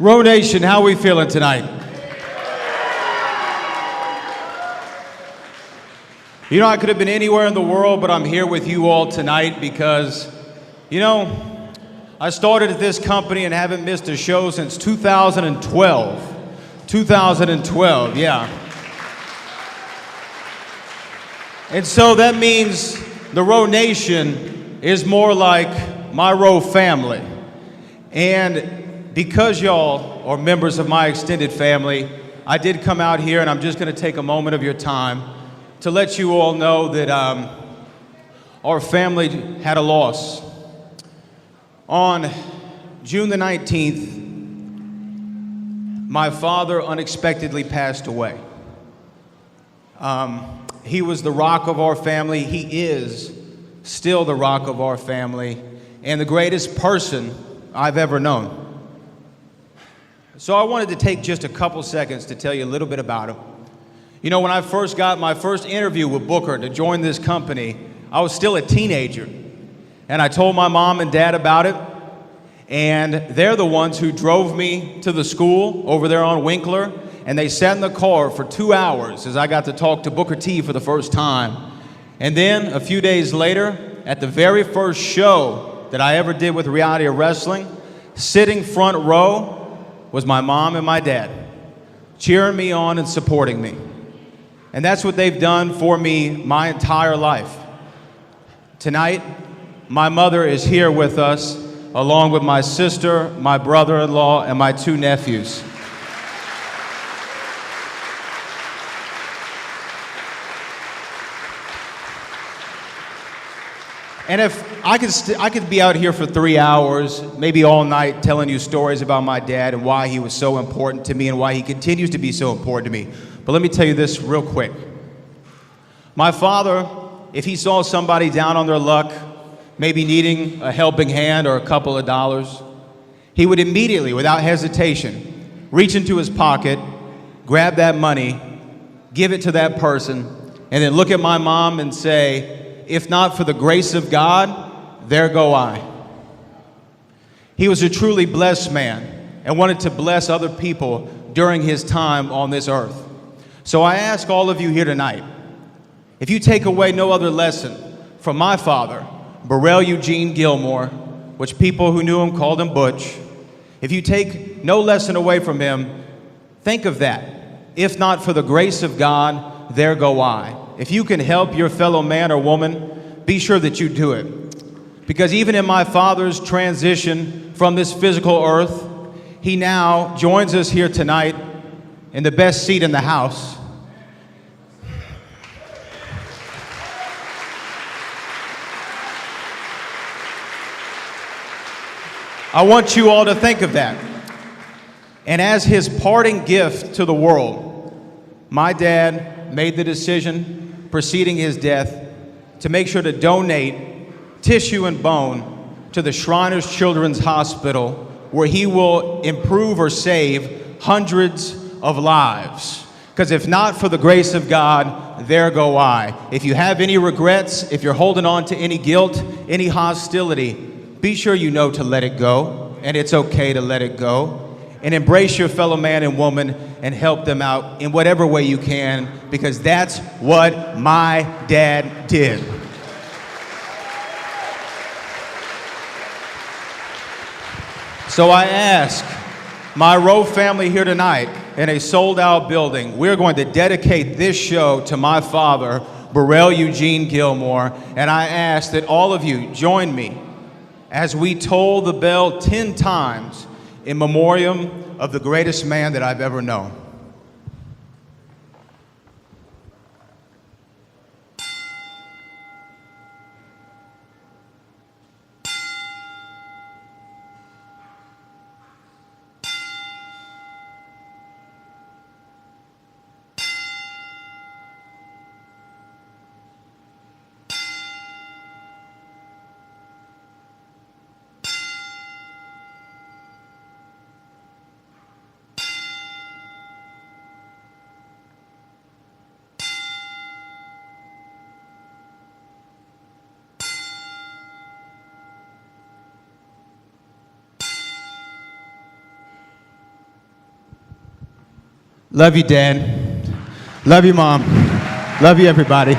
Row Nation, how we feeling tonight? You know, I could have been anywhere in the world, but I'm here with you all tonight because, I started at this company and haven't missed a show since 2012. 2012, yeah. And so that means the Row Nation is more like my Row family. And because y'all are members of my extended family, I did come out here and I'm just gonna take a moment of your time to let you all know that our family had a loss. On June the 19th, my father unexpectedly passed away. He was the rock of our family. He is still the rock of our family and the greatest person I've ever known. So I wanted to take just a couple seconds to tell you a little bit about him. You know, when I first got my first interview with Booker to join this company, I was still a teenager. And I told my mom and dad about it. And they're the ones who drove me to the school over there on Winkler. And they sat in the car for 2 hours as I got to talk to Booker T for the first time. And then a few days later, at the very first show that I ever did with Reality of Wrestling, sitting front row was my mom and my dad, cheering me on and supporting me. And that's what they've done for me my entire life. Tonight, my mother is here with us, along with my sister, my brother-in-law, and my 2 nephews. And if I could be out here for 3 hours, maybe all night, telling you stories about my dad and why he was so important to me and why he continues to be so important to me. But let me tell you this real quick. My father, if he saw somebody down on their luck, maybe needing a helping hand or a couple of dollars, he would immediately, without hesitation, reach into his pocket, grab that money, give it to that person, and then look at my mom and say, "If not for the grace of God, there go I." He was a truly blessed man and wanted to bless other people during his time on this earth. So I ask all of you here tonight, if you take away no other lesson from my father, Burrell Eugene Gilmore, which people who knew him called him Butch, if you take no lesson away from him, think of that. If not for the grace of God, there go I. If you can help your fellow man or woman, be sure that you do it. Because even in my father's transition from this physical earth, he now joins us here tonight in the best seat in the house. I want you all to think of that. And as his parting gift to the world, my dad made the decision preceding his death to make sure to donate tissue and bone to the Shriners Children's Hospital, where he will improve or save hundreds of lives. Because if not for the grace of God, there go I. If you have any regrets, if you're holding on to any guilt, any hostility, be sure you know to let it go, and it's okay to let it go. And embrace your fellow man and woman and help them out in whatever way you can, because that's what my dad did. So I ask my Row family here tonight in a sold-out building, we're going to dedicate this show to my father, Burrell Eugene Gilmore, and I ask that all of you join me as we toll the bell 10 times in memoriam of the greatest man that I've ever known. Love you, Dad. Love you, Mom. Love you, everybody.